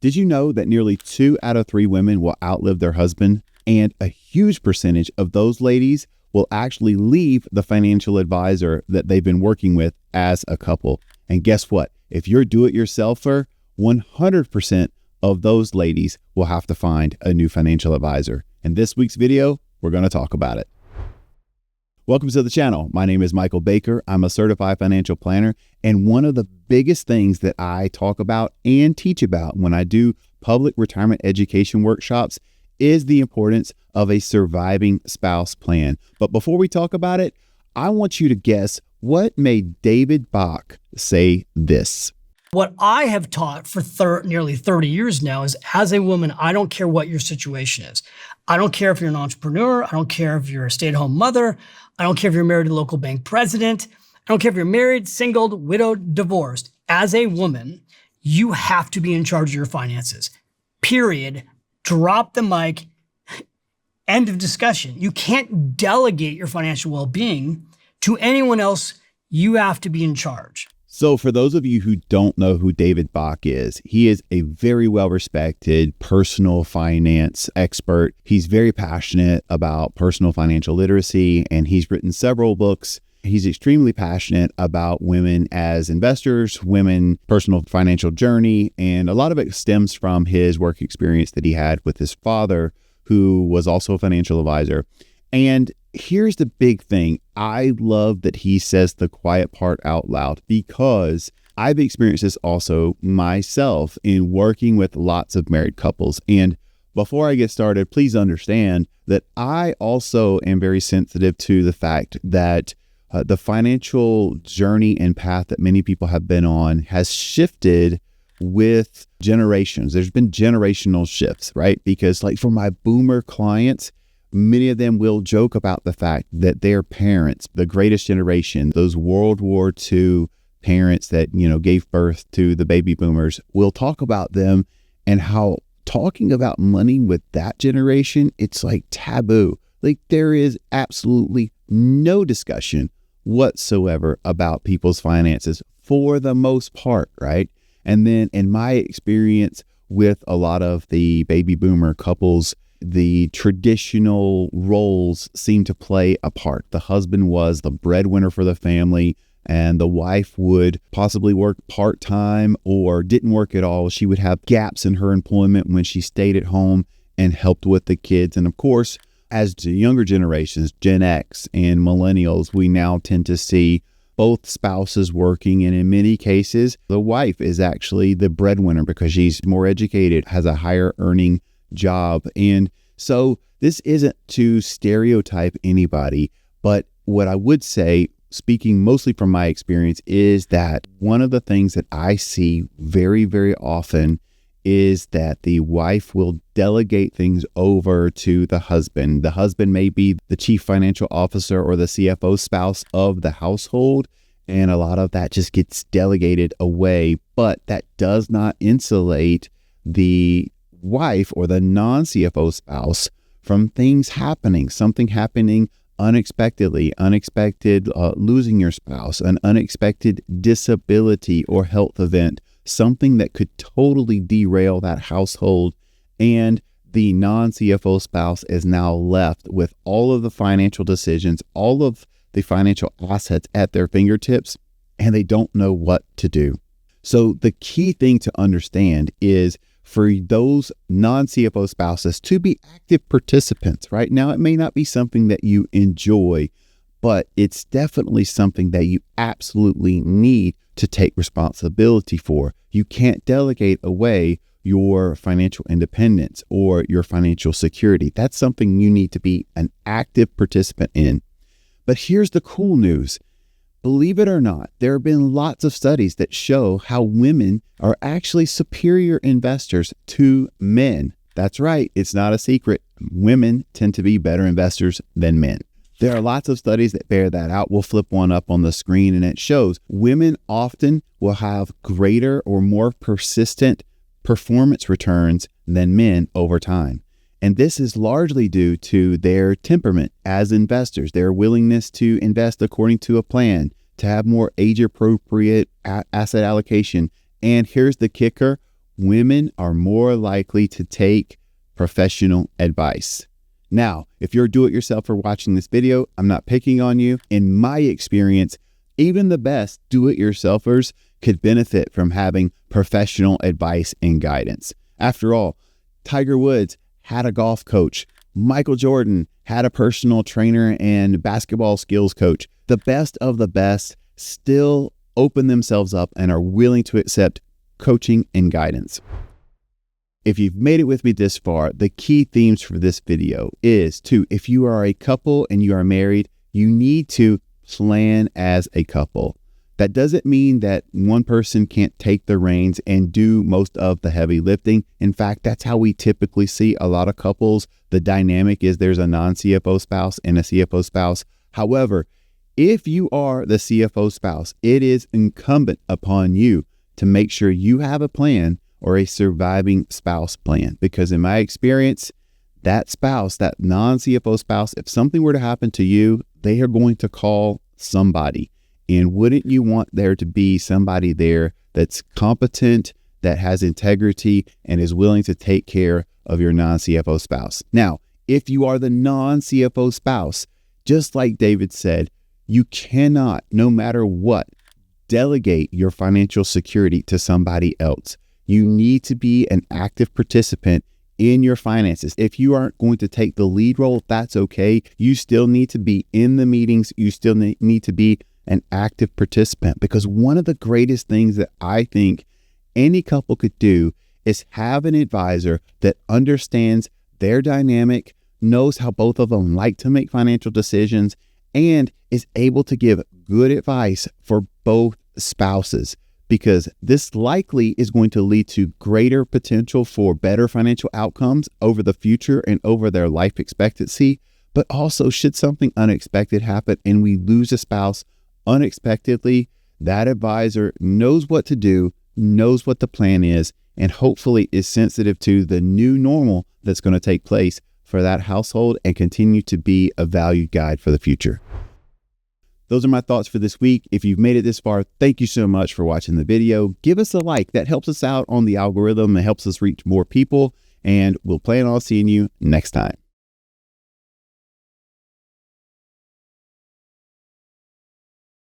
Did you know that nearly 2 out of 3 women will outlive their husband? And a huge percentage of those ladies will actually leave the financial advisor that they've been working with as a couple. And guess what? If you're do-it-yourselfer, 100% of those ladies will have to find a new financial advisor. In this week's video, we're going to talk about it. Welcome to the channel. My name is Michael Baker. I'm a certified financial planner. And one of the biggest things that I talk about and teach about when I do public retirement education workshops is the importance of a surviving spouse plan. But before we talk about it, I want you to guess what made David Bach say this. What I have taught for nearly 30 years now is, as a woman, I don't care what your situation is. I don't care if you're an entrepreneur. I don't care if you're a stay-at-home mother. I don't care if you're married to a local bank president. I don't care if you're married, single, widowed, divorced. As a woman, you have to be in charge of your finances. Period. Drop the mic. End of discussion. You can't delegate your financial well-being to anyone else. You have to be in charge. So for those of you who don't know who David Bach is, he is a very well-respected personal finance expert. He's very passionate about personal financial literacy, and he's written several books. He's extremely passionate about women as investors, women, personal financial journey, and a lot of it stems from his work experience that he had with his father, who was also a financial advisor. And here's the big thing. I love that he says the quiet part out loud, because I've experienced this also myself in working with lots of married couples. And before I get started, please understand that I also am very sensitive to the fact that the financial journey and path that many people have been on has shifted with generations. There's been generational shifts, right? Because like for my boomer clients, many of them will joke about the fact that their parents, the greatest generation, those World War II parents that, gave birth to the baby boomers, will talk about them and how talking about money with that generation, it's like taboo. Like there is absolutely no discussion whatsoever about people's finances for the most part, right? And then in my experience with a lot of the baby boomer couples, the traditional roles seem to play a part. The husband was the breadwinner for the family, and the wife would possibly work part-time or didn't work at all. She would have gaps in her employment when she stayed at home and helped with the kids. And of course, as the younger generations, Gen X and millennials, we now tend to see both spouses working, and in many cases, the wife is actually the breadwinner because she's more educated, has a higher earning job. And so this isn't to stereotype anybody, but what I would say, speaking mostly from my experience, is that one of the things that I see very, very often is that the wife will delegate things over to the husband. The husband may be the chief financial officer or the CFO spouse of the household, and a lot of that just gets delegated away, but that does not insulate the wife or the non-CFO spouse from things happening, something happening unexpectedly, losing your spouse, an unexpected disability or health event, something that could totally derail that household. And the non-CFO spouse is now left with all of the financial decisions, all of the financial assets at their fingertips, and they don't know what to do. So the key thing to understand is for those non-CFO spouses to be active participants. Right now, it may not be something that you enjoy, but it's definitely something that you absolutely need to take responsibility for. You can't delegate away your financial independence or your financial security. That's something you need to be an active participant in. But here's the cool news. Believe it or not, there have been lots of studies that show how women are actually superior investors to men. That's right. It's not a secret. Women tend to be better investors than men. There are lots of studies that bear that out. We'll flip one up on the screen, and it shows women often will have greater or more persistent performance returns than men over time. And this is largely due to their temperament as investors, their willingness to invest according to a plan, to have more age-appropriate asset allocation. And here's the kicker. women are more likely to take professional advice. Now, if you're a do-it-yourselfer watching this video, I'm not picking on you. In my experience, even the best do-it-yourselfers could benefit from having professional advice and guidance. After all, Tiger Woods had a golf coach. Michael Jordan had a personal trainer and basketball skills coach. The best of the best still open themselves up and are willing to accept coaching and guidance. If you've made it with me this far, the key themes for this video is to, if you are a couple and you are married, you need to plan as a couple. That doesn't mean that one person can't take the reins and do most of the heavy lifting. In fact, that's how we typically see a lot of couples. The dynamic is there's a non-CFO spouse and a CFO spouse. However, if you are the CFO spouse, it is incumbent upon you to make sure you have a plan or a surviving spouse plan. Because in my experience, that spouse, that non-CFO spouse, if something were to happen to you, they are going to call somebody. And wouldn't you want there to be somebody there that's competent, that has integrity, and is willing to take care of your non-CFO spouse? Now, if you are the non-CFO spouse, just like David said, you cannot, no matter what, delegate your financial security to somebody else. You need to be an active participant in your finances. If you aren't going to take the lead role, that's okay. You still need to be in the meetings. You still need to be an active participant, because one of the greatest things that I think any couple could do is have an advisor that understands their dynamic, knows how both of them like to make financial decisions, and is able to give good advice for both spouses, because this likely is going to lead to greater potential for better financial outcomes over the future and over their life expectancy. But also, should something unexpected happen and we lose a spouse unexpectedly, that advisor knows what to do, knows what the plan is, and hopefully is sensitive to the new normal that's going to take place for that household and continue to be a valued guide for the future. Those are my thoughts for this week. If you've made it this far, thank you so much for watching the video. Give us a like. That helps us out on the algorithm. It helps us reach more people, and we'll plan on seeing you next time.